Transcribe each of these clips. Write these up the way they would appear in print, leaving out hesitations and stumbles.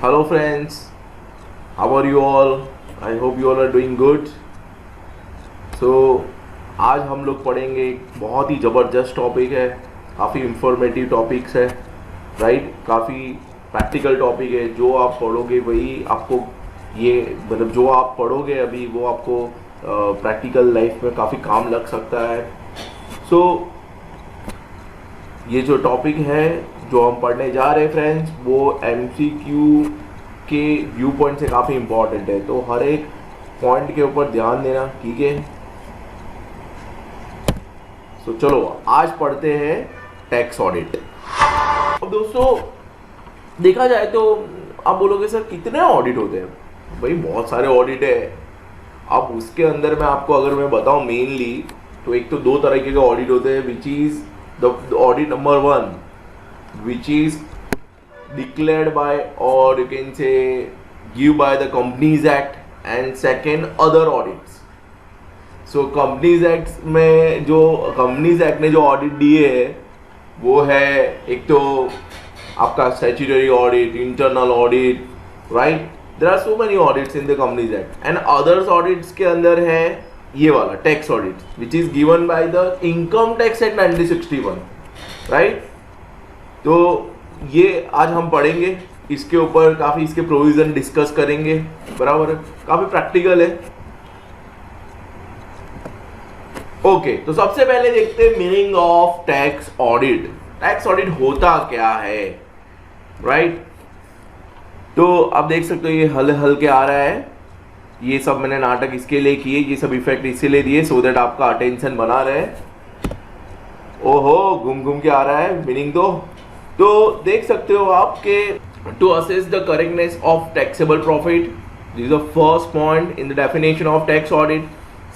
Hello friends, how are you all? I hope you all are doing good. So आज हम लोग पढ़ेंगे एक बहुत ही ज़बरदस्त टॉपिक है, काफ़ी इंफॉर्मेटिव टॉपिक्स है, राइट? काफ़ी प्रैक्टिकल टॉपिक है। जो आप पढ़ोगे वही आपको ये मतलब जो आप पढ़ोगे अभी वो आपको प्रैक्टिकल लाइफ में काफ़ी काम लग सकता है। सो ये जो टॉपिक है जो हम पढ़ने जा रहे हैं फ्रेंड्स, वो MCQ के व्यू पॉइंट से काफ़ी इम्पोर्टेंट है, तो हर एक पॉइंट के ऊपर ध्यान देना, ठीक है? तो चलो आज पढ़ते हैं टैक्स ऑडिट। अब दोस्तों देखा जाए तो आप बोलोगे सर कितने ऑडिट होते हैं? भाई बहुत सारे ऑडिट है। अब उसके अंदर में आपको अगर मैं बताऊं मेनली तो एक तो दो तरीके के ऑडिट होते हैं, which is the audit number 1 which is declared by or you can say give by the Companies Act, and second other audits. So Companies Act में जो Companies Act ने जो ऑडिट दिए है वो है एक तो आपका statutory audit, internal audit, right? There are so many audits in the Companies Act and others audits के अंदर है ये वाला tax audit which is given by the income tax act 1961, right? तो ये आज हम पढ़ेंगे, इसके ऊपर काफ़ी इसके प्रोविज़न डिस्कस करेंगे, बराबर है? काफ़ी प्रैक्टिकल है। ओके, तो सबसे पहले देखते हैं meaning of tax audit. Tax audit होता क्या है, राइट? तो आप देख सकते हो ये हल के आ रहा है। ये सब मैंने नाटक इसके लिए किए, ये सब इफेक्ट इसीलिए दिए सो दैट आपका अटेंशन बना रहे। ओहो, घूम के आ रहा है मीनिंग तो देख सकते हो आप के to assess the correctness of taxable profit, this is the first point in the definition of tax audit.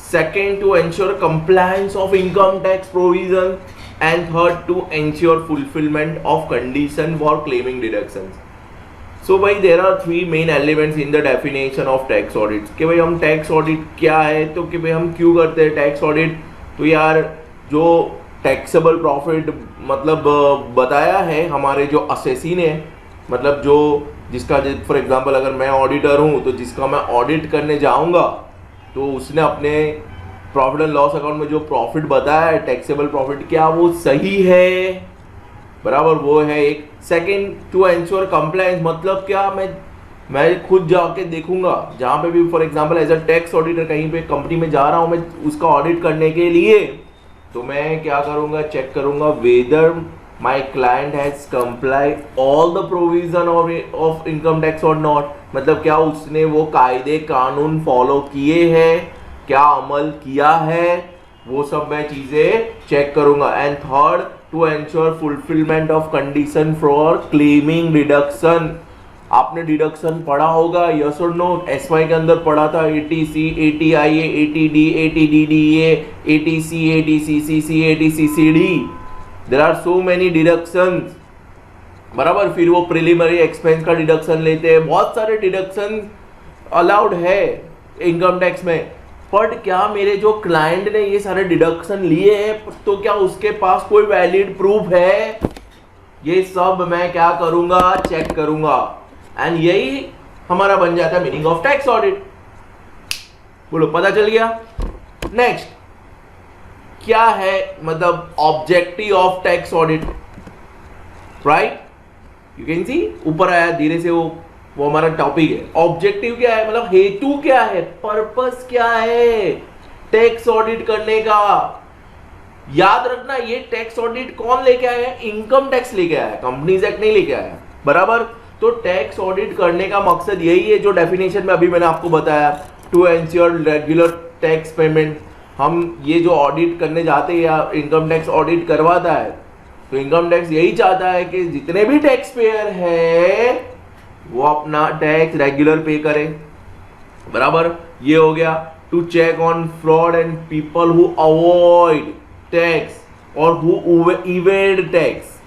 Second, to ensure compliance of income tax provision, and third, to ensure fulfilment of condition for claiming deductions. So भाई there are 3 main elements in the definition of tax audit. कि भाई हम tax audit क्या है, तो कि भाई हम क्यों करते हैं टैक्स ऑडिट? तो यार जो टैक्सेबल प्रॉफिट मतलब बताया है हमारे जो असेसी ने, मतलब जो जिसका फॉर एग्जांपल अगर मैं ऑडिटर हूँ तो जिसका मैं ऑडिट करने जाऊँगा तो उसने अपने प्रॉफिट एंड लॉस अकाउंट में जो प्रॉफिट बताया है टैक्सेबल प्रॉफिट, क्या वो सही है? बराबर, वो है एक। सेकंड, टू एंश्योर कंप्लायंस, मतलब क्या मैं खुद जाके देखूंगा जहाँ पे भी for example as a tax auditor कहीं पे कंपनी में जा रहा हूँ मैं उसका ऑडिट करने के लिए, तो मैं क्या करूंगा, चेक करूंगा whether my client has comply all the provision of income tax और नॉट, मतलब क्या उसने वो कायदे कानून फॉलो किए हैं, क्या अमल किया है, वो सब मैं चीजें चेक करूंगा। And third, to ensure fulfilment of condition for claiming deduction. आपने डिडक्शन पढ़ा होगा, यस और नो? एसवाई के अंदर पढ़ा था ATC, ATIA, ATD, ATDDA, ATC, ATCCC, ATCCD। There are so many deductions, बराबर। फिर वो प्रिलिमिनरी एक्सपेंस का डिडक्शन लेते हैं, बहुत सारे डिडक्शन अलाउड है इनकम टैक्स में। बट क्या मेरे जो क्लाइंट ने ये सारे डिडक्शन लिए हैं तो क्या उसके पास कोई वैलिड प्रूफ है? ये सब मैं क्या करूंगा, चेक करूंगा। एंड यही हमारा बन जाता है मीनिंग ऑफ टैक्स ऑडिट। बोलो, पता चल गया? नेक्स्ट, क्या है मतलब objective of tax audit, right? You can see ऊपर आया धीरे से, वो हमारा टॉपिक है। ऑब्जेक्टिव क्या है, मतलब हेतु क्या है, पर्पस क्या है टैक्स ऑडिट करने का? याद रखना, ये टैक्स ऑडिट कौन लेके आया? इनकम टैक्स लेके आया, कंपनीज एक्ट नहीं लेके आया, बराबर। तो टैक्स ऑडिट करने का मकसद यही है जो डेफिनेशन में अभी मैंने आपको बताया, to ensure regular tax payment. हम ये जो ऑडिट करने जाते हैं या इनकम टैक्स ऑडिट करवाता है तो इनकम टैक्स यही चाहता है कि जितने भी टैक्स पेयर है वो अपना टैक्स रेगुलर पे करे, बराबर। ये हो गया। To check on fraud and people who avoid tax और हु इवेड टैक्स,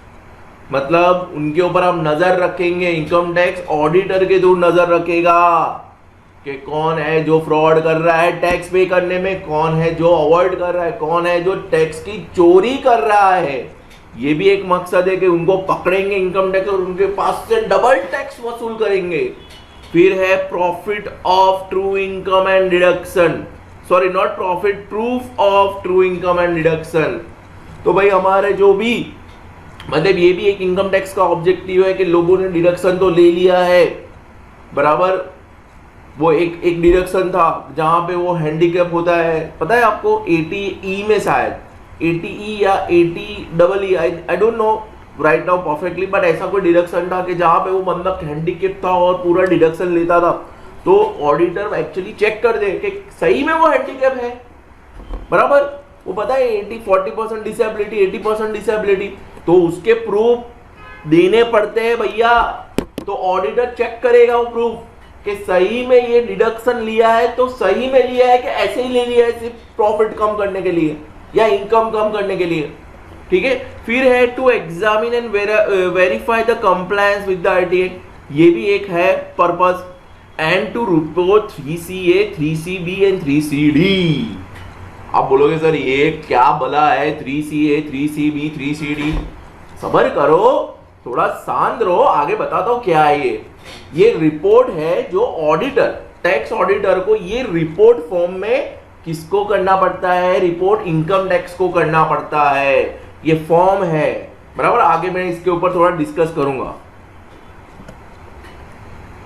मतलब उनके ऊपर हम नजर रखेंगे। इनकम टैक्स ऑडिटर के थ्रू नजर रखेगा कि कौन है जो फ्रॉड कर रहा है टैक्स पे करने में, कौन है जो अवॉइड कर रहा है, कौन है जो टैक्स की चोरी कर रहा है, ये भी एक मकसद है कि उनको पकड़ेंगे इनकम टैक्स और उनके पास से डबल टैक्स वसूल करेंगे। फिर है profit of true income and deduction, sorry not profit, proof of true income and deduction. तो भाई हमारे जो भी मतलब ये भी एक इनकम टैक्स का ऑब्जेक्टिव है कि लोगों ने डिडक्शन तो ले लिया है, बराबर। वो एक डिडक्शन था जहां पे वो हैंडीकैप होता है, पता है आपको 80E में शायद 80E या 80EE, I don't know right now perfectly, but ऐसा कोई डिडक्शन था कि जहां पे वो बंदा हैंडीकैप था और पूरा डिडक्शन लेता था। तो ऑडिटर एक्चुअली चेक कर दे कि सही में वो हैंडीकैप है, बराबर। वो पता है 40% डिसेबिलिटी, 80% डिसेबिलिटी, तो उसके प्रूफ देने पड़ते हैं भैया। तो ऑडिटर चेक करेगा वो प्रूफ कि सही में ये डिडक्शन लिया है तो सही में लिया है कि ऐसे ही ले लिया है सिर्फ प्रॉफिट कम करने के लिए या इनकम कम करने के लिए, ठीक है। फिर है to examine and verify the compliance with the RTA, ये भी एक है purpose. And to report 3CA, 3CB and 3CD। आप बोलोगे सर ये क्या भला है 3CA, 3CB, 3CD? सब्र करो, थोड़ा शांत रहो, आगे बताता हूं क्या है ये रिपोर्ट है जो ऑडिटर, टैक्स ऑडिटर को ये रिपोर्ट फॉर्म में किसको करना पड़ता है? रिपोर्ट इनकम टैक्स को करना पड़ता है। ये फॉर्म है, बराबर। आगे मैं इसके ऊपर थोड़ा डिस्कस करूंगा।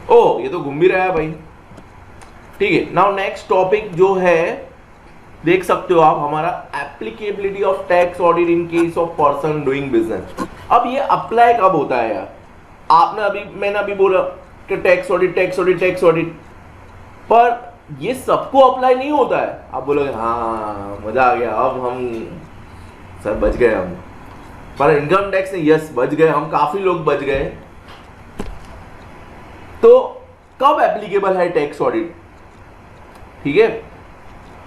ओ ये तो घूम भी रहा है भाई, ठीक है। नाउ नेक्स्ट टॉपिक जो है देख सकते हो आप, हमारा applicability of tax audit in case of person doing business. अब ये अप्लाई कब होता है यार? मैंने अभी बोला कि tax audit, tax audit, tax audit, पर ये सबको अप्लाई नहीं होता है। आप बोलोगे हाँ मजा आ गया, अब हम सर बच गए हम, पर इनकम टैक्स से यस बच गए हम, काफी लोग बच गए। तो कब एप्लीकेबल है टैक्स ऑडिट? ठीक है,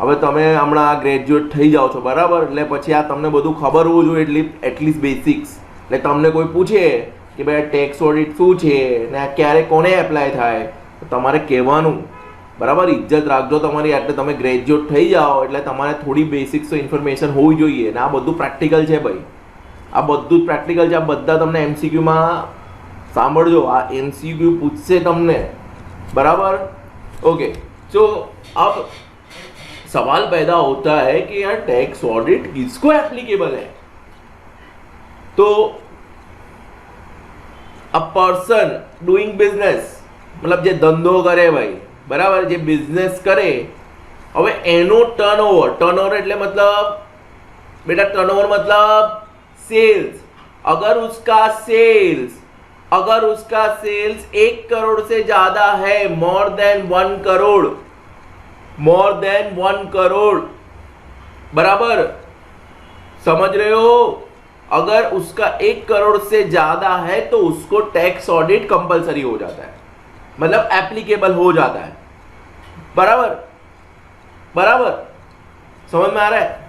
હવે તમે હમણાં ગ્રેજ્યુએટ થઈ જાઓ છો, બરાબર, એટલે પછી આ તમને બધું ખબર હોવું જોઈએ, એટલીસ્ટ બેસિક્સ। એટલે તમને કોઈ પૂછે કે ભાઈ ટેક્સ ઓડિટ શું છે ને આ ક્યારે કોને એપ્લાય થાય, તો તમારે કહેવાનું, બરાબર। ઇજ્જત રાખજો તમારી, એટલે તમે ગ્રેજ્યુએટ થઈ જાઓ એટલે તમારે થોડી બેસિક્સ ઇન્ફોર્મેશન હોવી જોઈએ ને આ બધું પ્રેક્ટિકલ છે ભાઈ, આ બધું જ પ્રેક્ટિકલ છે। આ બધા તમને MCQમાં સાંભળજો, આ MCQ પૂછશે તમને, બરાબર। ઓકે, તો अब सवाल पैदा होता है कि यार टैक्स ऑडिट किसको एप्लीकेबल है? तो अ पर्सन डूइंग बिजनेस, मतलब जे धंधो करे भाई, बराबर, जे बिजनेस करे, હવે એનો ટર્નઓવર એટલે मतलब बेटा टर्नओवर मतलब सेल्स। अगर उसका सेल्स 1 करोड़ से ज्यादा है, मोर देन 1 करोड़, बराबर, समझ रहे हो? अगर उसका 1 करोड़ से ज्यादा है तो उसको टैक्स ऑडिट कंपलसरी हो जाता है, मतलब एप्लीकेबल हो जाता है, बराबर, समझ में आ रहा है?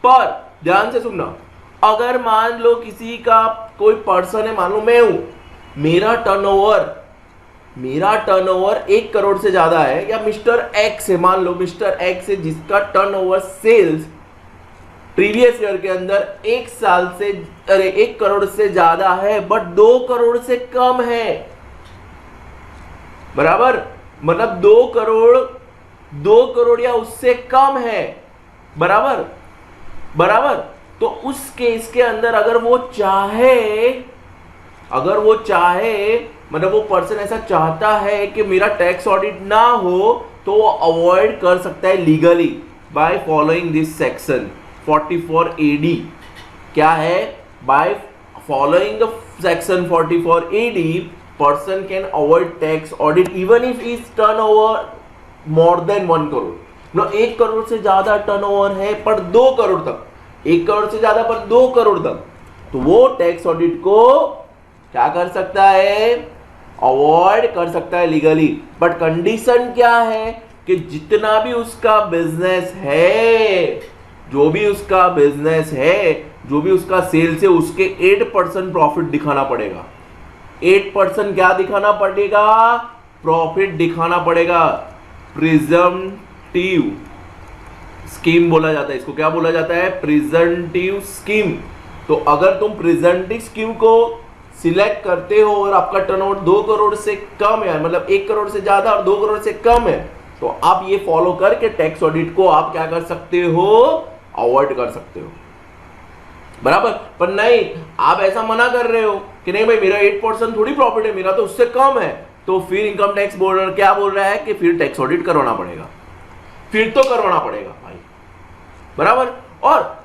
पर ध्यान से सुनना, अगर मान लो किसी का कोई पर्सन है, मान लो मैं हूं, मेरा टर्नओवर 1 करोड़ से ज्यादा है, या मिस्टर एक्स है, मान लो मिस्टर एक्स है जिसका टर्नओवर सेल्स प्रीवियस ईयर के अंदर 1 करोड़ से ज्यादा है बट 2 करोड़ से कम है, बराबर, मतलब 2 करोड़ या उससे कम है, बराबर। तो उस केस के अंदर अगर वो चाहे मतलब वो पर्सन ऐसा चाहता है कि मेरा टैक्स ऑडिट ना हो, तो वो अवॉइड कर सकता है legally by following this section 44AD। क्या है? By following the section 44AD person can avoid tax audit even if is turnover more than 1 crore. No 1 crore से ज्यादा टर्नओवर है पर 2 करोड़ तक, 1 करोड़ से ज्यादा पर 2 करोड़ तक, तो वो टैक्स ऑडिट को क्या कर सकता है? अवॉइड कर सकता है लीगली। बट कंडीशन क्या है कि जितना भी उसका बिजनेस है, जो भी उसका सेल्स है, उसके 8% प्रॉफिट दिखाना पड़ेगा। 8% क्या दिखाना पड़ेगा? प्रॉफिट दिखाना पड़ेगा। प्रिजम्पटिव स्कीम बोला जाता है इसको। क्या बोला जाता है? प्रेजेंटिव स्कीम। तो अगर तुम प्रेजेंटिव स्कीम को सिलेक्ट करते हो और आपका टर्नओवर 2 करोड़ से कम है, मतलब 1 करोड़ से ज्यादा और 2 करोड़ से कम है, तो आप ये फॉलो करके टैक्स ऑडिट को आप क्या कर सकते हो? अवॉइड कर सकते हो, बराबर। पर नहीं, आप ऐसा मना कर रहे हो कि नहीं भाई मेरा 8% थोड़ी प्रॉफिट है, मेरा तो उससे कम है, तो फिर इनकम टैक्स बोर्ड क्या बोल रहा है कि फिर टैक्स ऑडिट करवाना पड़ेगा, फिर तो करवाना पड़ेगा भाई, बराबर। और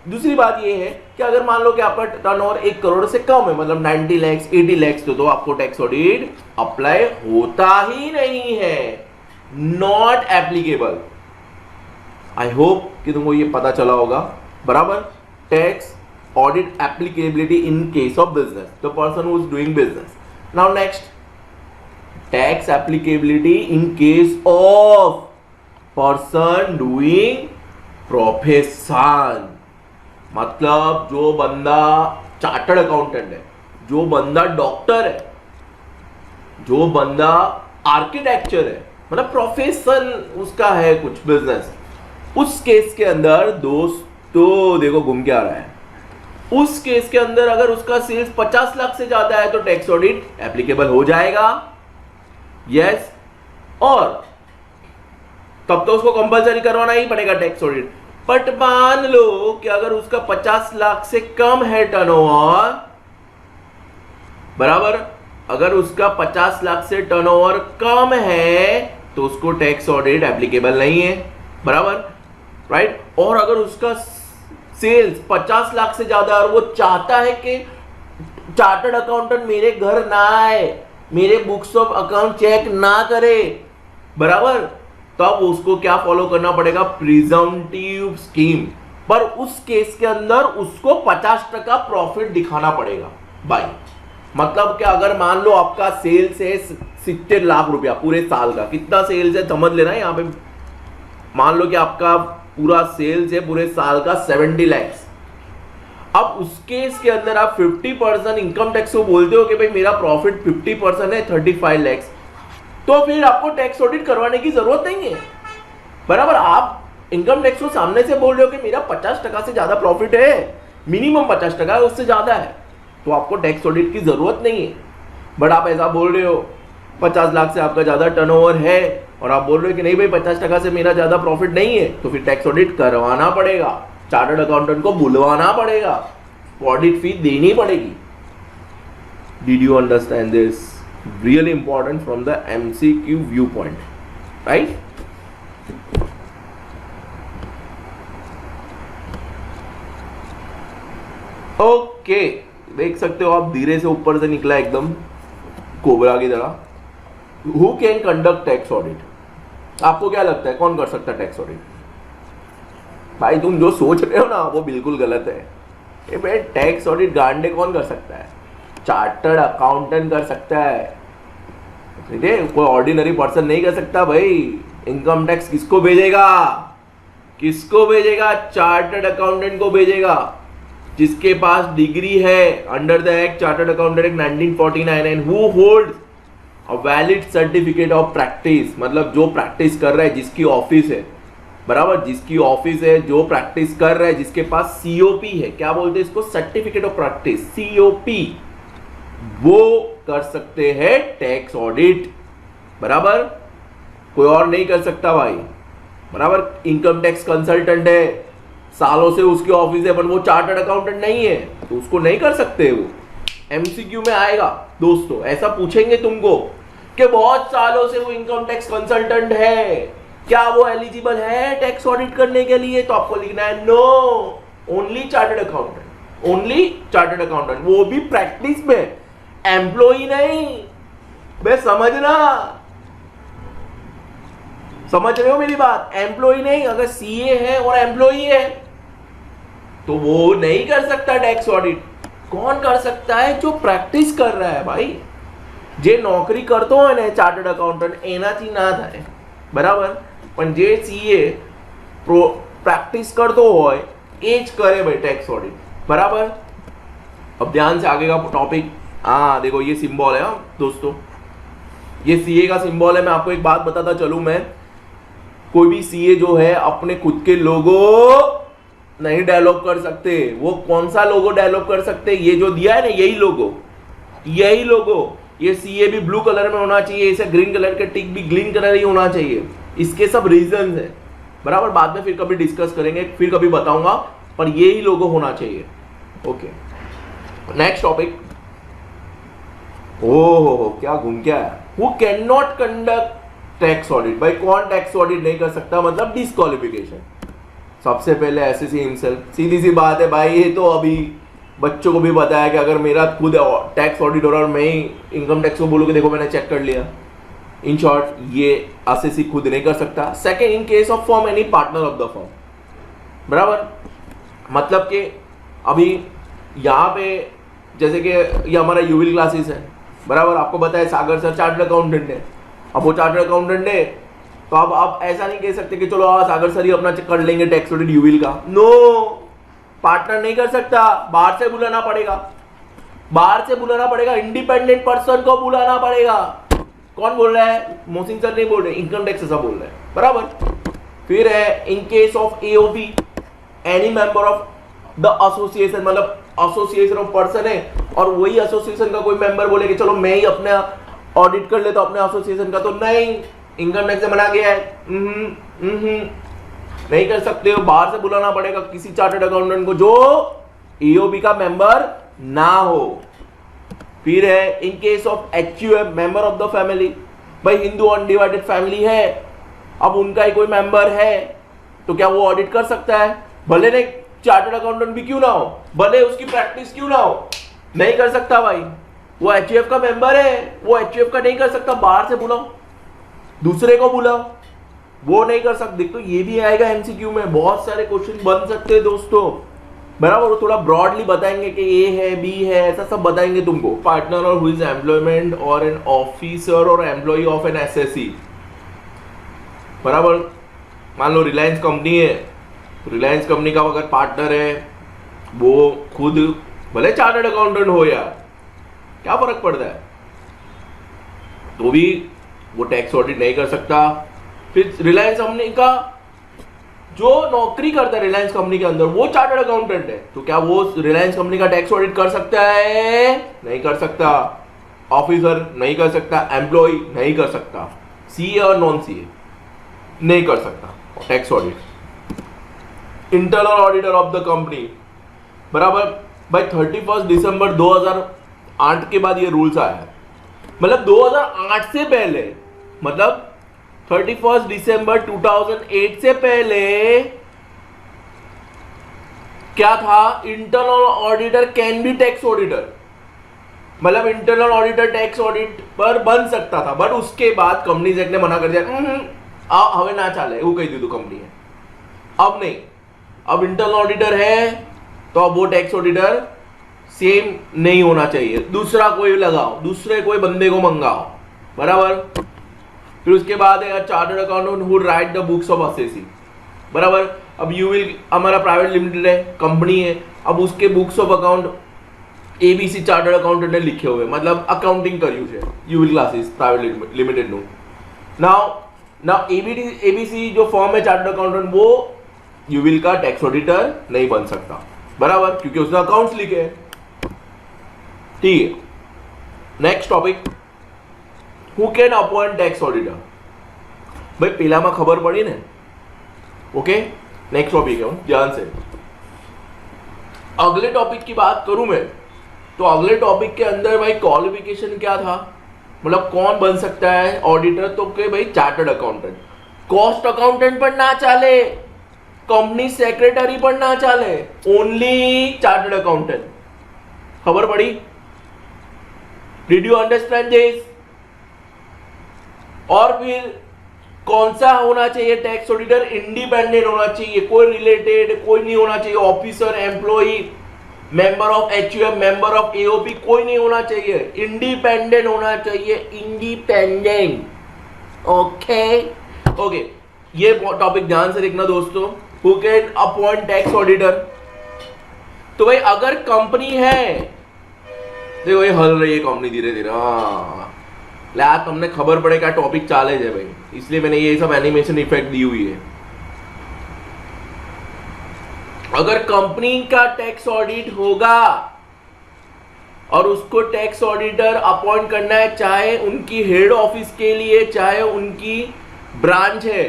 दूसरी बात ये है कि अगर मान लो कि आपका टर्नओवर 1 करोड़ से कम है, मतलब 90 लाख 80 लाख, तो आपको टैक्स ऑडिट अप्लाई होता ही नहीं है, नॉट एप्लीकेबल। आई होप कि तुमको ये पता चला होगा, बराबर। Tax audit applicability in case of business, the person who is doing business. Now next, tax applicability in case of person doing profession. मतलब जो बंदा चार्टर्ड अकाउंटेंट है, जो बंदा डॉक्टर है, जो बंदा आर्किटेक्चर है, मतलब प्रोफेशन उसका है कुछ बिजनेस, उस केस के अंदर दोस्तों देखो घूम के आ रहा है, उस केस के अंदर अगर उसका सेल्स 50 लाख से ज्यादा है तो टैक्स ऑडिट एप्लीकेबल हो जाएगा, यस। और तब तो उसको कंपलसरी करवाना ही पड़ेगा टैक्स ऑडिट। बट मान लो कि अगर उसका 50 लाख से कम है टर्नओवर, बराबर, अगर उसका 50 लाख से टर्नओवर कम है तो उसको टैक्स ऑडिट एप्लीकेबल नहीं है, बराबर, राइट। और अगर उसका सेल्स 50 लाख से ज्यादा और वो चाहता है कि चार्टर्ड अकाउंटेंट मेरे घर ना आए, मेरे बुक्स ऑफ अकाउंट चेक ना करे, बराबर, तब उसको क्या फॉलो करना पड़ेगा? Presumptive scheme. पर उस केस के अंदर उसको 50% प्रॉफिट दिखाना पड़ेगा भाई। मतलब कि अगर मान लो आपका सेल्स है 70 लाख रुपया पूरे साल का, कितना सेल्स है समझ लेना यहाँ पे। मान लो कि आपका पूरा सेल्स है पूरे साल का 70 लाख। अब उस केस के अंदर आप 50% इनकम टैक्स को बोलते हो कि भाई मेरा प्रॉफिट 50% है 35 लाख, तो फिर आपको टैक्स ऑडिट करवाने की जरूरत नहीं है, बराबर। आप इनकम टैक्स को सामने से बोल रहे हो कि मेरा 50% से ज्यादा प्रॉफिट है, मिनिमम 50% है, उससे ज्यादा है, तो आपको टैक्स ऑडिट की जरूरत नहीं है। बट आप ऐसा बोल रहे हो 50 लाख से आपका ज्यादा टर्नओवर है और आप बोल रहे हो कि नहीं भाई 50% से मेरा ज्यादा प्रॉफिट नहीं है, तो फिर टैक्स ऑडिट करवाना पड़ेगा, चार्टर्ड अकाउंटेंट को बुलवाना पड़ेगा, ऑडिट फी देनी पड़ेगी। Did you understand this? Really important from the MCQ viewpoint, right? Okay, देख सकते हो आप धीरे से ऊपर से निकला एकदम कोबरा की तरह। Who can conduct tax audit? आपको क्या लगता है कौन कर सकता है टैक्स ऑडिट? भाई तुम जो सोच रहे हो ना वो बिल्कुल गलत है। ये भाई टैक्स ऑडिट गांडे कौन कर सकता है? चार्टर्ड अकाउंटेंट कर सकता है, ठीक है, कोई ऑर्डिनरी पर्सन नहीं कर सकता भाई। इनकम टैक्स किसको भेजेगा? किसको भेजेगा? चार्टर्ड अकाउंटेंट को भेजेगा, जिसके पास डिग्री है under the act chartered accountant act 1949 and who holds a valid certificate of practice. मतलब जो प्रैक्टिस कर रहा है, जिसकी ऑफिस है, बराबर, जिसकी ऑफिस है, जो प्रैक्टिस कर रहा है, जिसके पास सीओपी है, क्या बोलते हैं इसको? सर्टिफिकेट ऑफ प्रैक्टिस, सीओपी, वो कर सकते हैं टैक्स ऑडिट, बराबर। कोई और नहीं कर सकता भाई, बराबर। इनकम टैक्स कंसल्टेंट है, सालों से उसकी ऑफिस है, पर वो चार्टर्ड अकाउंटेंट नहीं है, तो उसको नहीं कर सकते। वो एमसीक्यू में आएगा दोस्तों, ऐसा पूछेंगे तुमको कि बहुत सालों से वो इनकम टैक्स कंसल्टेंट है, क्या वो एलिजिबल है टैक्स ऑडिट करने के लिए? तो आपको लिखना है no, only chartered accountant, only chartered accountant, वो भी प्रैक्टिस में, एम्प्लॉई नहीं। बे समझना, समझ रहे हो मेरी बात? एम्प्लॉई नहीं, अगर सीए है और एम्प्लॉई है तो वो नहीं कर सकता टैक्स ऑडिट। कौन कर सकता है? जो प्रैक्टिस कर रहा है भाई। जे नौकरी करते हो ने चार्टर्ड अकाउंटेंट एनाથી ના થાય, બરાબર, પણ જે સીએ પ્રેક્ટિસ કરતો હોય એ જ કરે ભાઈ टैक्स ऑडिट, बराबर। अब ध्यान से आगे का टॉपिक, हाँ देखो ये सिंबल है दोस्तों, ये सीए का सिंबल है। मैं आपको एक बात बताता चलूं, मैं कोई भी सीए जो है अपने खुद के लोगो नहीं डेवलप कर सकते। वो कौन सा लोगो डेवलप कर सकते? ये जो दिया है ना, यही लोगो, यही लोगो। ये सीए भी ब्लू कलर में होना चाहिए, इसे ग्रीन कलर के टिक भी ग्रीन कलर ही होना चाहिए। इसके सब रीजन है, बराबर। बाद में फिर कभी डिस्कस करेंगे, फिर कभी बताऊंगा, पर यही लोगो होना चाहिए। Okay, next topic. ओहो, क्या घूम के आया। Who can not conduct tax audit. भाई कौन टैक्स ऑडिट नहीं कर सकता? मतलब डिस्क्वालिफिकेशन। सबसे पहले एसएससी हिमसेल्फ। सीधी सी बात है भाई, ये तो अभी बच्चों को भी बताया कि अगर मेरा खुद टैक्स ऑडिट हो रहा है और मैं ही इनकम टैक्स को बोलूँ कि देखो मैंने चेक कर लिया, इन शॉर्ट ये एसएससी खुद नहीं कर सकता। Second, in case of form any partner of the form, बराबर। मतलब कि अभी यहाँ पे जैसे कि ये हमारा यूविल क्लासेस है, बराबर। आपको पता है सागर सर चार्टर्ड अकाउंटेंट है। अब वो चार्टर्ड अकाउंटेंट है तो अब आप ऐसा नहीं कह सकते कि चलो सागर सर ही अपना कर लेंगे टैक्स ऑडिट यूविल का। नो, पार्टनर नहीं कर सकता, बाहर से बुलाना पड़ेगा, बाहर से बुलाना पड़ेगा, इंडिपेंडेंट पर्सन को बुलाना पड़ेगा। कौन बोल रहा है? मोहसिन सर नहीं बोल रहे, इनकम टैक्स ऐसा बोल रहे हैं, बराबर। फिर है इन case of AOP any member of the association, मतलब एसोसिएशन ऑफ पर्सन है और वही एसोसिएशन का कोई मेंबर बोले कि चलो मैं ही अपना ऑडिट कर लेता हूं अपने एसोसिएशन का, तो नहीं, इनकम टैक्स से मना गया है। नहीं कर सकते हो, बाहर से बुलाना पड़ेगा किसी चार्टर्ड अकाउंटेंट को जो ईओबी का मेंबर ना हो। फिर है इन case of HUF member of the family. भाई हिंदू अनडिवाइडेड फैमिली है, अब उनका ही कोई मेंबर है तो क्या वो ऑडिट कर सकता है? भले नहीं चार्टर्ड अकाउंटेंट भी क्यों ना हो, भले उसकी प्रैक्टिस क्यों ना हो, नहीं कर सकता भाई। वो एचयूएफ का मेंबर है, वो एचयूएफ का नहीं कर सकता, बाहर से बुलाओ, दूसरे को बुलाओ, वो नहीं कर सकते। तो ये भी आएगा एमसीक्यू में, बहुत सारे क्वेश्चन बन सकते हैं दोस्तों, बराबर। वो थोड़ा ब्रॉडली बताएंगे कि ए है, बी है, ऐसा सब बताएंगे तुमको। पार्टनर और हु इज एम्प्लॉयमेंट और एन ऑफिसर और एम्प्लॉय ऑफ एन एसएससी, बराबर। मान लो रिलायंस कंपनी है, रिलायंस कंपनी का अगर पार्टनर है वो खुद भले चार्टर्ड अकाउंटेंट हो यार, क्या फर्क पड़ता है, तो भी वो टैक्स ऑडिट नहीं कर सकता। फिर रिलायंस कंपनी का जो नौकरी करता है रिलायंस कंपनी के अंदर वो चार्टर्ड अकाउंटेंट है, तो क्या वो रिलायंस कंपनी का टैक्स ऑडिट कर सकता है? नहीं कर सकता। ऑफिसर नहीं कर सकता, एम्प्लॉय नहीं कर सकता, सीए और नॉन सीए नहीं कर सकता tax audit. Internal auditor of the company, बराबर। भाई 31 दिसंबर 2008 के बाद ये रूल्स आया है, मतलब 2008 से पहले, मतलब 31 दिसंबर 2008 से पहले क्या था? Internal auditor can be tax auditor, मतलब इंटरनल ऑडिटर टैक्स ऑडिट पर बन सकता था, बट उसके बाद कंपनीज एक्ट ने मना कर दिया, हमें ना चाले, वो कही दी कंपनी है, अब नहीं। अब इंटरनल ऑडिटर है तो अब वो टैक्स ऑडिटर सेम नहीं होना चाहिए, दूसरा कोई लगाओ, दूसरे कोई बंदे को मंगाओ, बराबर। फिर उसके बाद है chartered accountant who right the books of SSC, बराबर। अब यूविल हमारा प्राइवेट लिमिटेड है, कंपनी है, अब उसके books of account ABC chartered accountant ने लिखे हुए, मतलब अकाउंटिंग કર્યું છે यूविल क्लासेस प्राइवेट लिमिटेड નું। नाउ एबीसी जो फॉर्म है चार्टर्ड अकाउंटेंट, वो यूविल का टैक्स ऑडिटर नहीं बन सकता, बराबर, क्योंकि उसने अकाउंट्स लिखे हैं। ठीक है, next topic, who can appoint tax auditor. भाई पहला में खबर पड़ी ने, ओके। नेक्स्ट टॉपिक है, ध्यान से। अगले टॉपिक की बात करूं मैं तो अगले टॉपिक के अंदर भाई क्वालिफिकेशन क्या था, मतलब कौन बन सकता है ऑडिटर, तो के भाई चार्टर्ड अकाउंटेंट। कॉस्ट अकाउंटेंट पर ना चाले, कंपनी सेक्रेटरी पर ना चाले, ओनली चार्टर्ड अकाउंटेंट। खबर पड़ी? Did you understand this? और फिर कौन सा होना चाहिए टैक्स ऑडिटर? इंडिपेंडेंट होना चाहिए, कोई रिलेटेड कोई नहीं होना चाहिए, officer, employee, member of HUF, member of AOP कोई नहीं होना चाहिए, इंडिपेंडेंट होना चाहिए, इंडिपेंडेंट। ओके ओके, ये टॉपिक ध्यान से देखना दोस्तों। Who can appoint tax auditor? तो भाई अगर कंपनी है, देखो ये हल रही है कंपनी धीरे धीरे, हाँ ला તમને ખબર પડે કે આ ટોપિક ચાલે છે ભાઈ, इसलिए मैंने ये सब एनिमेशन इफेक्ट दी हुई है। अगर कंपनी का टैक्स ऑडिट होगा और उसको टैक्स ऑडिटर अपॉइंट करना है, चाहे उनकी हेड ऑफिस के लिए चाहे उनकी ब्रांच है,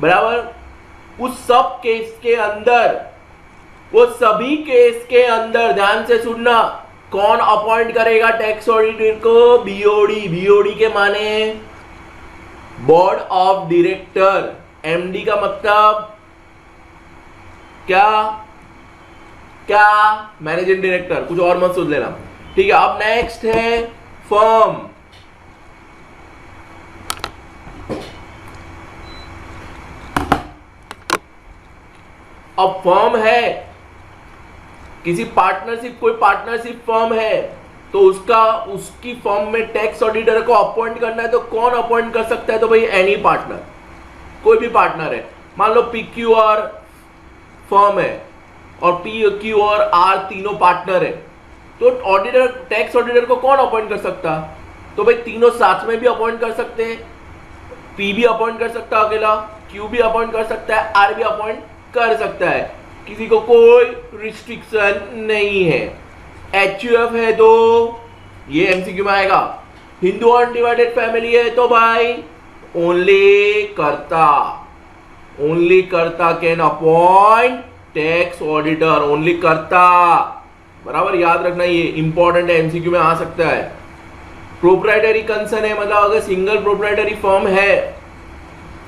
बराबर, उस सब केस के अंदर, वो सभी केस के अंदर ध्यान से सुनना, कौन अपॉइंट करेगा टैक्स ऑडिटर को? बीओडी। बीओडी के माने बोर्ड ऑफ डायरेक्टर। एमडी का मतलब क्या? क्या? Managing director. कुछ और मत सोच लेना, ठीक है। अब नेक्स्ट है फर्म। अब फर्म है, किसी पार्टनरशिप, कोई पार्टनरशिप फर्म है, तो उसकी फर्म में टैक्स ऑडिटर को अपॉइंट करना है, तो कौन अपॉइंट कर सकता है? तो भाई एनी पार्टनर, कोई भी पार्टनर है। मान लो PQ और फर्म है और PQ और R तीनों पार्टनर है, तो ऑडिटर, टैक्स ऑडिटर को कौन अपॉइंट कर सकता? तो भाई तीनों साथ में भी अपॉइंट कर सकते हैं। P भी अपॉइंट कर सकता है अकेला, Q भी अपॉइंट कर सकता है, R भी अपॉइंट कर सकता है, किसी को कोई रिस्ट्रिक्शन नहीं है। HUF है तो ये MCQ में आएगा। हिंदू अनडिवाइडेड फैमिली है तो भाई only karta can appoint tax auditor, only karta, बराबर याद रखना, ये इंपॉर्टेंट है, MCQ में आ सकता है। प्रोप्राइटरी कंसर्न है, मतलब अगर सिंगल प्रोप्राइटरी फर्म है,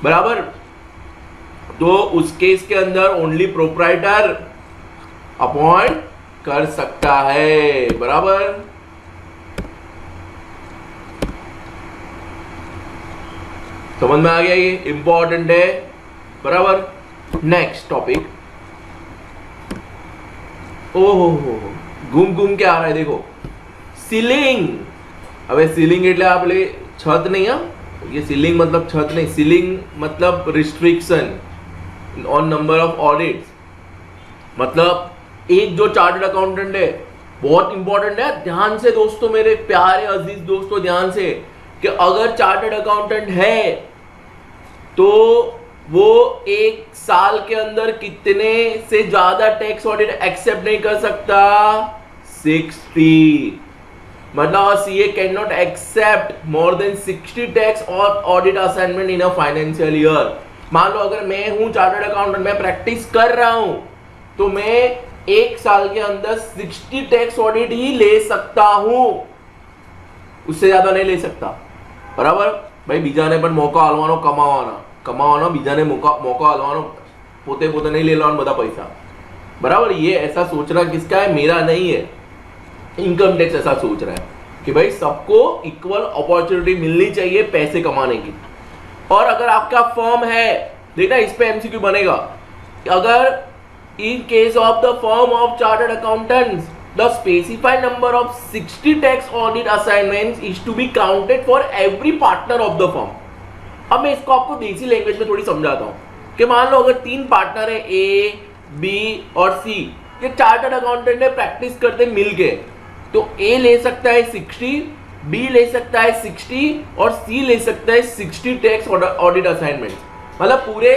बराबर, तो उस केस के अंदर ओनली प्रोप्राइटर अपॉइंट कर सकता है, बराबर। समझ में आ गया? ये इंपॉर्टेंट है, बराबर। नेक्स्ट टॉपिक, ओहो घूम घूम के आ रहा है, देखो सीलिंग। अबे सीलिंग એટલે આપણે छत नहीं है, ये सीलिंग मतलब छत नहीं, सीलिंग मतलब restriction on number of audits. मतलब एक जो चार्टर्ड अकाउंटेंट है, बहुत इंपॉर्टेंट है, ध्यान से दोस्तों, मेरे प्यारे अजीज दोस्तों, ध्यान से, कि अगर चार्टर्ड अकाउंटेंट है तो वो एक साल के अंदर कितने से ज्यादा टैक्स ऑडिट एक्सेप्ट नहीं कर सकता? 60। मतलब CA can not accept more than 60 tax और audit assignment in a financial year. मान लो अगर मैं हूं चार्टर्ड अकाउंटेंट, मैं प्रैक्टिस कर रहा हूं, तो मैं एक साल के अंदर 60 टैक्स ऑडिट ही ले सकता हूं, उससे ज्यादा नहीं ले सकता, बराबर। भाई બીજાને પણ મોકો આલવાનો, કમાવાનો બીજાને મોકો આલવાનો, પોતે નહીં લેવાનો બધા પૈસા, बराबर। ये ऐसा सोचना किसका है? मेरा नहीं है। इनकम टैक्स ऐसा सोच रहा है कि भाई सबको इक्वल अपॉर्चुनिटी मिलनी चाहिए पैसे कमाने की। और अगर आपका फर्म है, देखना इस पे MCQ बनेगा, अगर in case of the firm of chartered accountants the specified number of 60 tax audit assignments is to be counted for every partner of the firm. अब मैं इसको आपको देसी लैंग्वेज में थोड़ी समझाता हूँ कि मान लो अगर 3 पार्टनर है, A, B और C, ये चार्टर्ड अकाउंटेंट ने प्रैक्टिस करते मिल के, तो A ले सकता है 60, B ले सकता है 60 और C ले सकता है 60 टैक्स ऑडिट असाइनमेंट। मतलब पूरे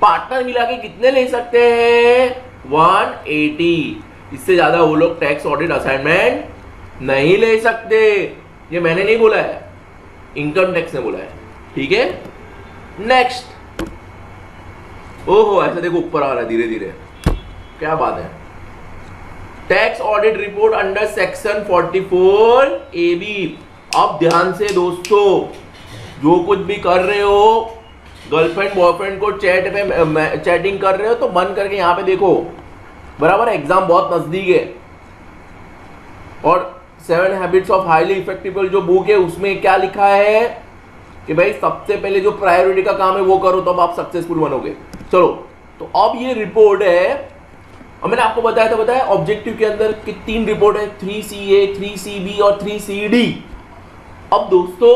पार्टनर मिला के कितने ले सकते हैं? 180। इससे ज्यादा वो लोग टैक्स ऑडिट असाइनमेंट नहीं ले सकते। ये मैंने नहीं बोला है, इनकम टैक्स ने बोला है, ठीक है। नेक्स्ट, ओहो ऐसा देखो ऊपर आ रहा है धीरे धीरे, क्या बात है। Tax audit report under section 44 AB। अब ध्यान से दोस्तों, जो कुछ भी कर रहे हो, गर्लफ्रेंड बॉयफ्रेंड को चैटिंग कर रहे हो, तो बंद करके यहाँ पे देखो, बराबर। एग्जाम बहुत नजदीक है। और 7 हैबिट्स ऑफ हाईली इफेक्टिव जो बुक है, उसमें क्या लिखा है कि भाई सबसे पहले जो प्रायोरिटी का काम है वो करो, तब आप सक्सेसफुल बनोगे। चलो, तो अब ये रिपोर्ट है, और मैंने आपको बताया ऑब्जेक्टिव के अंदर कि 3 रिपोर्ट है, 3CA, 3CB और 3CD। अब दोस्तों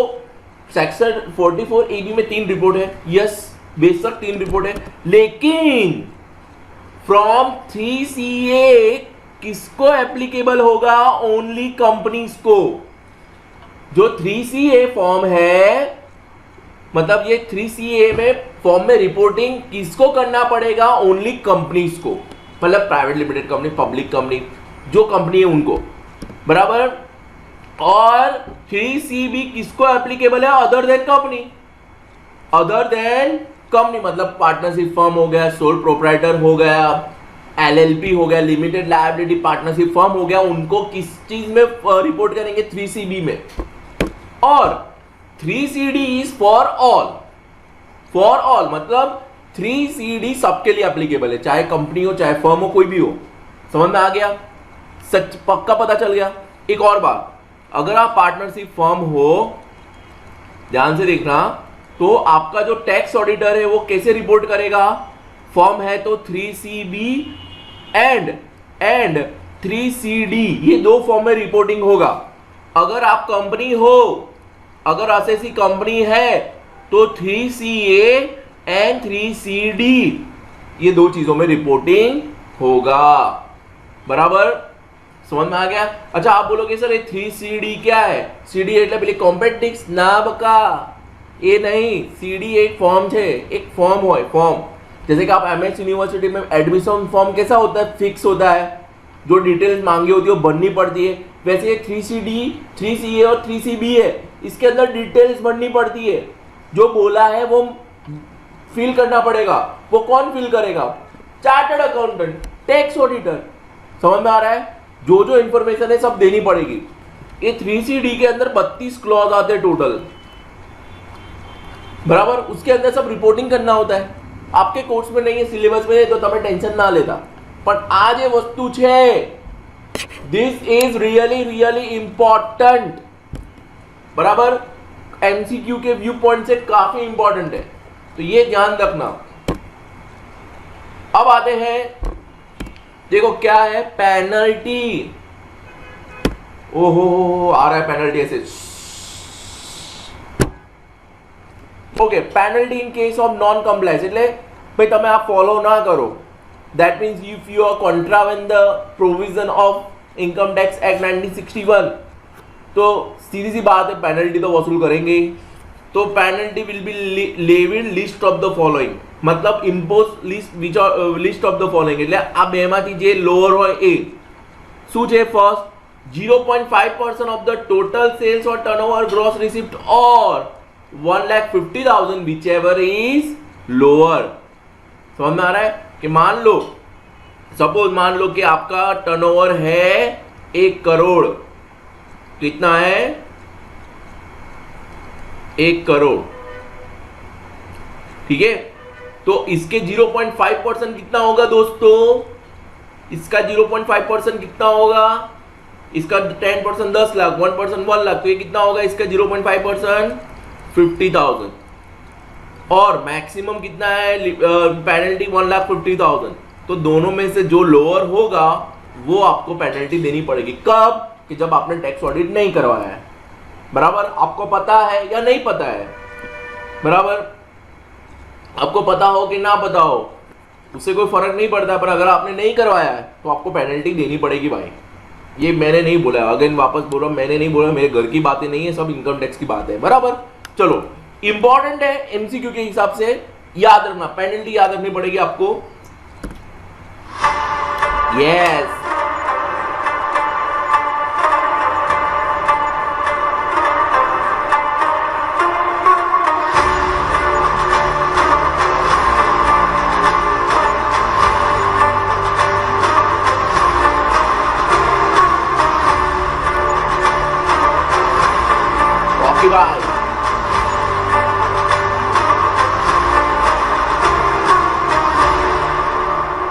सेक्शन 44 AB में 3 रिपोर्ट है, यस बेशक 3 रिपोर्ट है, लेकिन फ्रॉम 3CA किसको एप्लीकेबल होगा? ओनली कंपनीज को। जो 3CA फॉर्म है, मतलब ये 3CA में फॉर्म में रिपोर्टिंग किसको करना पड़ेगा? ओनली कंपनीज को, मतलब private limited company, public company, जो कंपनी है उनको, बराबर। और 3CB किसको एप्लीकेबल है? Other than company, other than company, मतलब पार्टनरशिप फर्म हो गया, सोल प्रोप्राइटर हो गया, LLP हो गया, लिमिटेड लायबिलिटी पार्टनरशिप फर्म हो गया, उनको किस चीज में रिपोर्ट करेंगे? 3CB में। और 3CD is for all, for all मतलब 3CD सबके लिए एप्लीकेबल है, चाहे कंपनी हो चाहे फर्म हो, कोई भी हो। समझ में आ गया? सच पक्का पता चल गया? एक और बात, अगर आप पार्टनरशिप फर्म हो, ध्यान से देखना, तो आपका जो टैक्स ऑडिटर है वो कैसे रिपोर्ट करेगा? फर्म है तो 3CB एंड 3CD, ये दो फॉर्म में रिपोर्टिंग होगा। अगर आप कंपनी हो, अगर एसएससी कंपनी है, तो 3CA एंड 3CD, ये दो चीजों में रिपोर्टिंग होगा, बराबर। समझ में आ गया? अच्छा, आप बोलोगे सर ये 3CD क्या है? CD એટલે પેલી કોમ્પેટિક્સ ના બકા, ये नहीं, CD एक फॉर्म है, एक फॉर्म હોય, फॉर्म। जैसे कि आप MS यूनिवर्सिटी में एडमिशन फॉर्म कैसा होता है? फिक्स होता है, जो डिटेल्स मांगी होती है वो भरनी पड़ती है। वैसे ये 3CD, 3CA और 3CB है, इसके अंदर डिटेल्स भरनी पड़ती है, जो बोला है वो फिल करना पड़ेगा। वो कौन फिल करेगा? Chartered accountant, tax auditor. समझ में आ रहा है? जो जो इंफॉर्मेशन है सब देनी पड़ेगी। ये 3CD के अंदर 32 क्लॉज आते हैं टोटल, बराबर। उसके अंदर सब रिपोर्टिंग करना होता है। आपके कोर्स में नहीं है, सिलेबस में है, तो तुम्हें टेंशन ना लेता, पर आज ये वस्तु है, this is really really important, बराबर। MCQ के व्यू पॉइंट से काफी इंपॉर्टेंट है, तो ये ध्यान रखना। अब आते हैं, देखो क्या है? पेनल्टी। ओहो, आ रहा है पेनल्टी ऐसे। Okay, penalty in case of non compliance, એટલે ભાઈ તમે આ ફોલો ના કરો, that means if you are contravene the provision of income tax act 1961, तो सीधी सी बात है, पेनल्टी तो वसूल करेंगे ही। तो penalty will be levied list of the following, मतलब impose list of the following, એટલે આ બેમાંથી જે લોઅર હોય એ શું છે? First, 0.5% of the total sales और टर्नओवर ग्रॉस रिसिप्ट और 1,50,000 whichever is lower। समझ में आ रहा है? कि मान लो, सपोज मान लो कि आपका टर्नओवर है 1 करोड़, कितना है? 1 करोड़, ठीक है। तो इसके 0.5% कितना होगा दोस्तों? इसका 0.5% कितना होगा? इसका 10% 10 लाख, 1% 1 लाख, तो ये कितना होगा? इसका 0.5% 50,000, और मैक्सिमम कितना है? पेनल्टी 1,50,000। तो दोनों में से जो लोअर होगा वो आपको पेनल्टी देनी पड़ेगी। कब? कि जब आपने टैक्स ऑडिट नहीं करवाया है, बराबर। आपको पता है या नहीं पता है, बराबर। आपको पता हो कि ना पता हो, उससे कोई फर्क नहीं पड़ता, पर अगर आपने नहीं करवाया है तो आपको पेनल्टी देनी पड़ेगी भाई। ये मैंने नहीं बोला, अगेन वापस बोल रहा हूं, मैंने नहीं बोला, मेरे घर की बातें नहीं है, सब इनकम टैक्स की बात है, बराबर। चलो, इंपॉर्टेंट है, MCQ के हिसाब से याद रखना, पेनल्टी याद रखनी पड़ेगी आपको। यस, भाई।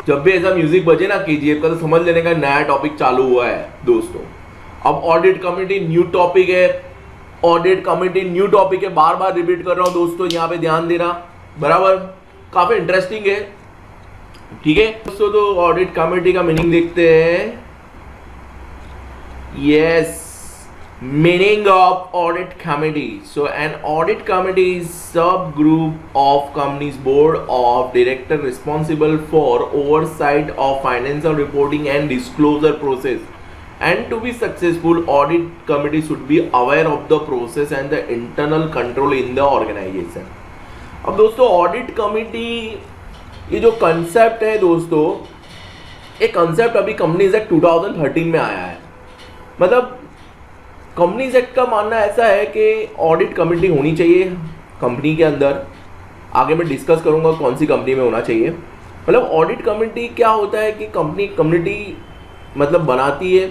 जब भी ऐसा म्यूजिक बजे ना KGF का, तो समझ लेने का नया टॉपिक चालू हुआ है दोस्तों। अब ऑडिट कमिटी न्यू टॉपिक है, ऑडिट कमिटी न्यू टॉपिक है, बार बार रिपीट कर रहा हूं दोस्तों, यहाँ पे ध्यान देना, बराबर। काफी इंटरेस्टिंग है, ठीक है दोस्तों। तो ऑडिट कमिटी का मीनिंग देखते हैं। Yes, meaning of audit committee. So an audit committee is subgroup of company's board of director responsible for oversight of financial reporting and disclosure process And to be successful, audit committee should be aware of the process and the internal control in the organization. अब दोस्तों audit committee ये जो concept है दोस्तों, एक concept अभी companies act 2013 में आया है. मतलब कंपनीज एक्ट का मानना ऐसा है कि ऑडिट कमिटी होनी चाहिए कंपनी के अंदर. आगे मैं डिस्कस करूंगा कौन सी कंपनी में होना चाहिए. मतलब ऑडिट कमिटी क्या होता है कि कंपनी कम्युनिटी मतलब बनाती है,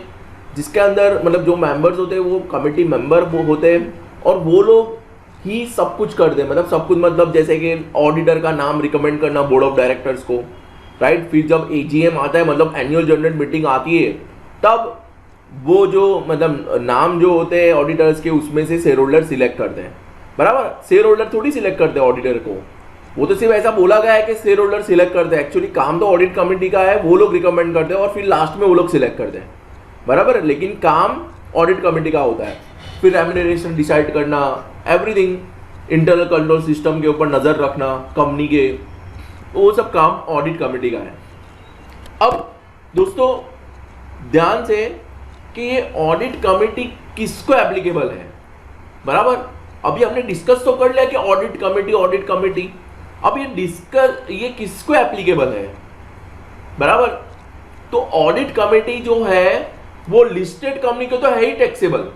जिसके अंदर मतलब जो मेंबर्स होते हैं वो कमेटी मेंबर वो होते हैं और वो लोग ही सब कुछ कर दे. मतलब सब कुछ मतलब जैसे कि ऑडिटर का नाम रिकमेंड करना बोर्ड ऑफ डायरेक्टर्स को, राइट. फिर जब एजीएम आता है मतलब एनुअल जनरल मीटिंग आती है, तब वो जो मतलब नाम जो होते हैं ऑडिटर्स के उसमें से शेयर होल्डर सिलेक्ट करते हैं. बराबर, शेयर होल्डर थोड़ी सिलेक्ट करते हैं ऑडिटर को, वो तो सिर्फ ऐसा बोला गया है कि शेयर होल्डर सिलेक्ट करते हैं. एक्चुअली काम तो ऑडिट कमेटी का है, वो लोग रिकमेंड करते हैं और फिर लास्ट में वो लोग सिलेक्ट करते हैं. बराबर, लेकिन काम ऑडिट कमेटी का होता है. फिर रेम्यूनरेशन डिसाइड करना, एवरीथिंग, इंटरनल कंट्रोल सिस्टम के ऊपर नज़र रखना कंपनी के, वो सब काम ऑडिट कमेटी का है. अब दोस्तों ध्यान से कि ये ऑडिट कमेटी किसको एप्लीकेबल है. बराबर, अभी हमने डिस्कस तो कर लिया कि ऑडिट कमेटी. अब ये किसको एप्लीकेबल है. बराबर, तो ऑडिट कमेटी जो है वो लिस्टेड कंपनी को तो है ही टैक्सेबल.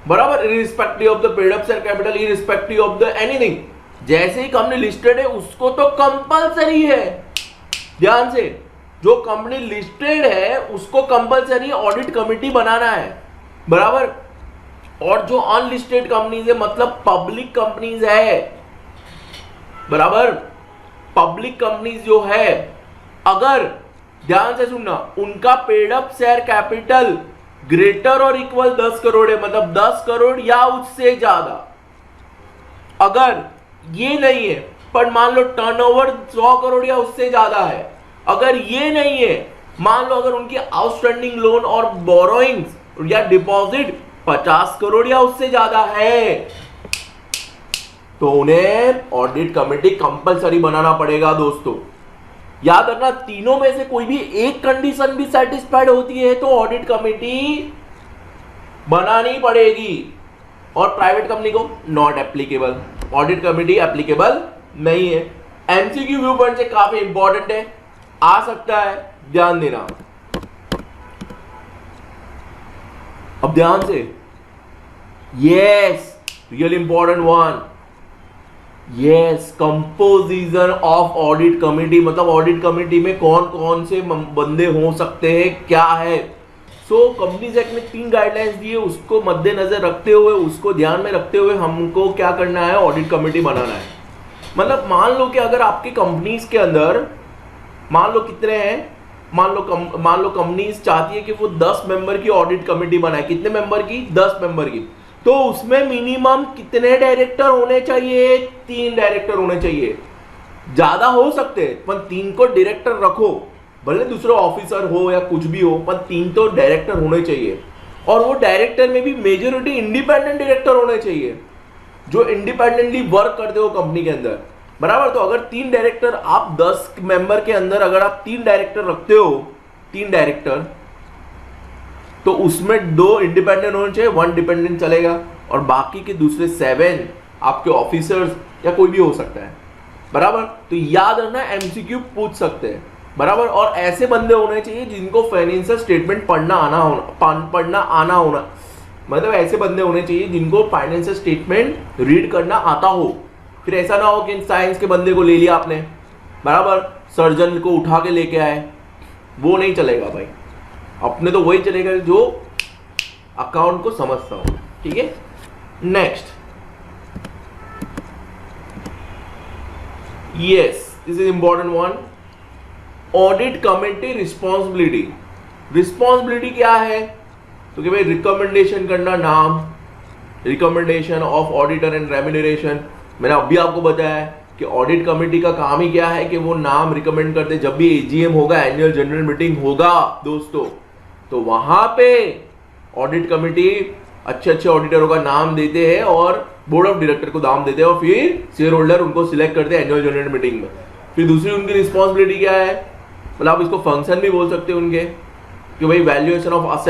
बराबर, irrespective of the paid up share capital, irrespective of the anything. जैसे ही कंपनी लिस्टेड है उसको तो कंपलसरी है. ध्यान से, जो कंपनी लिस्टेड है उसको कंपलसरी ऑडिट कमेटी बनाना है. बराबर, और जो अनलिस्टेड कंपनीज है मतलब पब्लिक कंपनीज है, बराबर, पब्लिक कंपनीज जो है, अगर ध्यान से सुनना, उनका paid up share capital greater और इक्वल 10 करोड़ है, मतलब 10 करोड़ या उससे ज्यादा. अगर ये नहीं है पर मान लो टर्नओवर 100 करोड़ या उससे ज्यादा है, अगर ये नहीं है, मान लो अगर उनकी आउटस्टैंडिंग लोन और बोरोइंग्स या डिपॉजिट 50 करोड़ या उससे ज्यादा है, तो उन्हें ऑडिट कमेटी कंपलसरी बनाना पड़ेगा. दोस्तों याद रखना, तीनों में से कोई भी एक कंडीशन भी सेटिस्फाइड होती है तो ऑडिट कमेटी बनानी पड़ेगी. और प्राइवेट कंपनी को not applicable, audit committee applicable नहीं है. एमसीक्यू व्यू पॉइंट से काफी इंपॉर्टेंट है, आ सकता है, ध्यान देना. अब ध्यान से, yes, real important one, yes, composition of audit committee. मतलब ऑडिट कमेटी में कौन कौन से बंदे हो सकते हैं, क्या है. सो कंपनीज एक्ट में 3 गाइडलाइंस दिए, उसको मद्देनजर रखते हुए, उसको ध्यान में रखते हुए हमको क्या करना है, ऑडिट कमेटी बनाना है. मतलब मान लो कि अगर आपकी कंपनीज के अंदर मान लो कितने हैं, मान लो कंपनीज चाहती है कि वो 10 मेंबर की ऑडिट कमेटी बनाए. कितने मेंबर की, 10 मेंबर की. तो उसमें मिनिमम कितने डायरेक्टर होने चाहिए, 3 डायरेक्टर होने चाहिए. ज्यादा हो सकते हैं पर 3 को डायरेक्टर रखो, भले दूसरा ऑफिसर हो या कुछ भी हो, पर 3 तो डायरेक्टर होने चाहिए. और वो डायरेक्टर में भी मेजोरिटी इंडिपेंडेंट डायरेक्टर होने चाहिए, जो इंडिपेंडेंटली वर्क करते हो कंपनी के अंदर. बराबर, तो अगर 3 डायरेक्टर, आप 10 मेंबर के अंदर अगर आप 3 डायरेक्टर रखते हो, 3 डायरेक्टर, तो उसमें 2 इंडिपेंडेंट होने चाहिए, 1 डिपेंडेंट चलेगा, और बाकी के दूसरे 7 आपके ऑफिसर्स या कोई भी हो सकता है. बराबर, तो याद रखना, एमसीक्यू पूछ सकते हैं. बराबर, और ऐसे बंदे होने चाहिए जिनको फाइनेंशियल स्टेटमेंट पढ़ना आना होना, मतलब ऐसे बंदे होने चाहिए जिनको फाइनेंशियल स्टेटमेंट रीड करना आता हो. फिर ऐसा ना हो कि साइंस के बंदे को ले लिया आपने, बराबर, सर्जन को उठा के लेके आए, वो नहीं चलेगा भाई. अपने तो वही चलेगा जो अकाउंट को समझता हो. ठीक है, next, yes, this is important one, audit committee responsibility क्या है, तो कि भाई रिकमेंडेशन करना, नाम, recommendation of auditor and remuneration. मैंने अभी आपको बताया कि ऑडिट कमेटी का काम ही क्या है कि वो नाम रिकमेंड करते. जब भी एजीएम होगा, एनुअल जनरल मीटिंग होगा दोस्तों, तो वहां पे ऑडिट कमेटी अच्छे ऑडिटरों का नाम देते हैं और बोर्ड ऑफ डायरेक्टर को नाम देते हैं, और फिर शेयर होल्डर उनको सिलेक्ट करते हैं एनुअल जनरल मीटिंग में. फिर दूसरी उनकी रिस्पॉन्सिबिलिटी क्या है, मतलब आप इसको फंक्शन भी बोल सकते हो उनके, कि भाई वैल्यूएशन ऑफ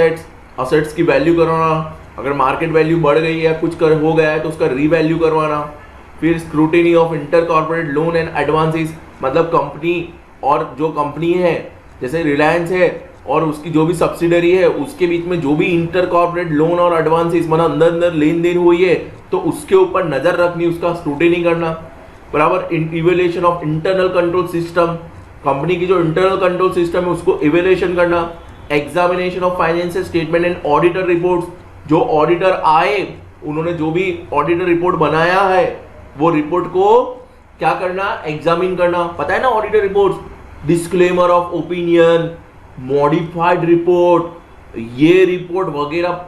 असेट्स की वैल्यू करवाना, अगर मार्केट वैल्यू बढ़ गई है कुछ हो गया है तो उसका रीवैल्यू करवाना। फिर scrutiny of inter corporate loan and advances, मतलब कंपनी और जो कंपनी है जैसे रिलायंस है और उसकी जो भी सब्सिडरी है उसके बीच में जो भी इंटर कॉर्पोरेट लोन और एडवांसेस मतलब अंदर लेन देन हुई है तो उसके ऊपर नजर रखनी, उसका स्क्रूटिनी करना, बराबर। Evaluation of internal control system, company की जो इंटरनल कंट्रोल सिस्टम है उसको इवेल्युएशन करना। Examination of financial statement and auditor reports, जो ऑडिटर आए उन्होंने जो भी ऑडिटर रिपोर्ट बनाया है वो रिपोर्ट को क्या करना, एग्जामिन करना। पता है ना auditor reports, disclaimer of opinion, modified report, ये रिपोर्ट वगैरह,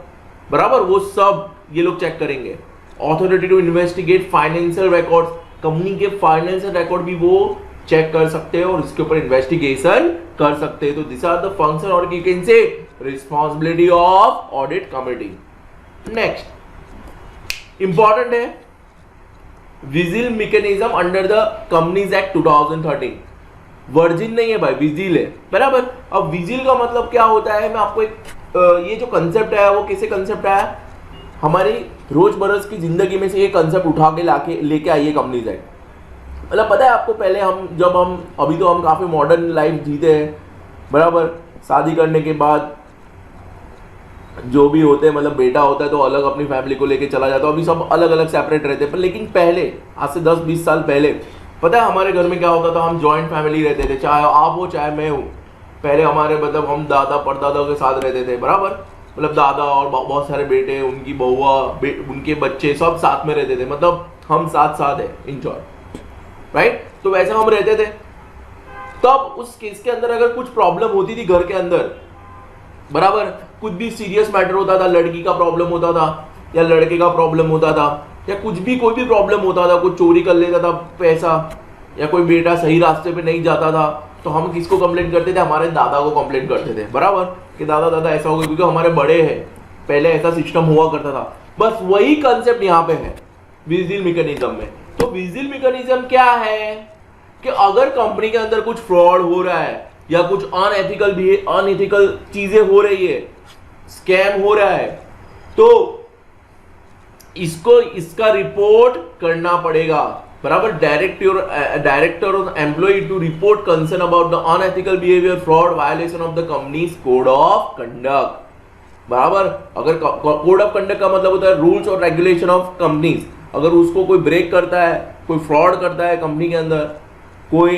बराबर, वो सब ये लोग चेक करेंगे। Authority to investigate financial records, company के फाइनेंशियल रिकॉर्ड भी वो चेक कर सकते हैं और इसके ऊपर इन्वेस्टिगेशन कर सकते हैं। तो दिस आर द फंक्शन और you can say responsibility of audit committee. Next important है vigil mechanism under the companies act 2013। वर्जिन नहीं है भाई, विजिल है, बराबर। अब विजिल का मतलब क्या होता है, मैं आपको एक ये जो कंसेप्ट है वो कैसे कंसेप्ट है, हमारी रोज बरोज की जिंदगी में से ये कंसेप्ट उठा के लेके आइए कंपनीज एक्ट। मतलब पता है आपको, पहले हम अभी तो हम काफ़ी मॉडर्न लाइफ जीते हैं, बराबर। शादी करने के बाद जो भी होते हैं, मतलब बेटा होता है तो अलग अपनी फैमिली को लेके चला जाता है, अभी सब अलग अलग सेपरेट रहते हैं। पर लेकिन पहले आज से 10-20 साल पहले पता है हमारे घर में क्या होता था, हम जॉइंट फैमिली रहते थे, चाहे आप हो चाहे मैं हूँ। पहले हमारे मतलब हम दादा परदादा के साथ रहते थे, बराबर। मतलब दादा और बहुत सारे बेटे, उनकी बहुआ, उनके बच्चे सब साथ में रहते थे, मतलब हम साथ है, इन शॉर्ट, राइट। तो वैसे हम रहते थे। तब उस केस के अंदर अगर कुछ प्रॉब्लम होती थी घर के अंदर, बराबर, कुछ भी सीरियस मैटर होता था, लड़की का प्रॉब्लम होता था या लड़के का प्रॉब्लम होता था या कुछ भी कोई भी प्रॉब्लम होता था, कुछ चोरी कर लेता था पैसा या कोई बेटा सही रास्ते पे नहीं जाता था, तो हम किसको कंप्लेंट करते थे, हमारे दादा को कंप्लेंट करते थे, बराबर, कि दादा ऐसा हो गया, क्योंकि हमारे बड़े हैं, पहले ऐसा सिस्टम हुआ करता था। बस वही कंसेप्ट यहाँ पे है विजिल मैकेनिज्म में। तो विजिल मैकेनिज्म क्या है कि अगर कंपनी के अंदर कुछ फ्रॉड हो रहा है या कुछ अनएथिकल चीजें हो रही है, स्कैम हो रहा है, तो इसका रिपोर्ट करना पड़ेगा, बराबर। डायरेक्टर और employ to report concern about the unethical behaviour, fraud, violation of the companies code of conduct, बराबर। अगर कोड ऑफ कंडक्ट का मतलब होता है रूल्स और रेगुलेशन ऑफ कंपनीज, अगर उसको कोई ब्रेक करता है, कोई फ्रॉड करता है कंपनी के अंदर, कोई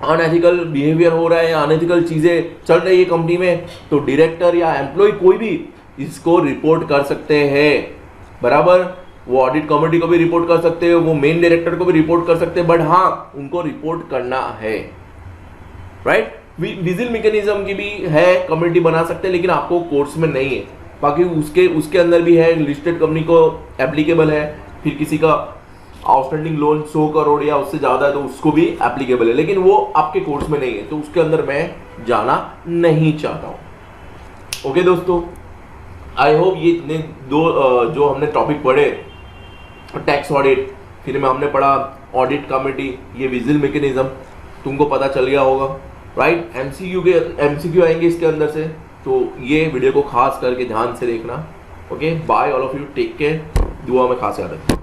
अनएथिकल बिहेवियर हो रहा है या अनएथिकल चीजें चल रही है कंपनी में, तो डायरेक्टर या एम्प्लॉय कोई भी इसको रिपोर्ट कर सकते हैं, बराबर। वो ऑडिट कमेटी को भी रिपोर्ट कर सकते हैं, वो मेन डायरेक्टर को भी रिपोर्ट कर सकते हैं, बट हाँ उनको रिपोर्ट करना है, राइट। विजिल मैकेनिज्म की भी है, कमेटी बना सकते हैं, लेकिन आपको कोर्स में नहीं है। बाकी उसके अंदर भी है, लिस्टेड कंपनी को एप्लीकेबल है, फिर किसी का आउटस्टैंडिंग लोन 100 करोड़ या उससे ज़्यादा है तो उसको भी एप्लीकेबल है, लेकिन वो आपके कोर्स में नहीं है, तो उसके अंदर मैं जाना नहीं चाहता हूँ। ओके दोस्तों, आई होप ये इतने जो हमने टॉपिक पढ़े, टैक्स ऑडिट, फिर में हमने पढ़ा ऑडिट कमेटी, ये विजिल मैकेनिज्म, तुमको पता चल गया होगा, राइट। एमसीक्यू आएंगे इसके अंदर से, तो ये वीडियो को खास करके ध्यान से देखना। Okay, bye all of you, take care, दुआ में खास याद रखना।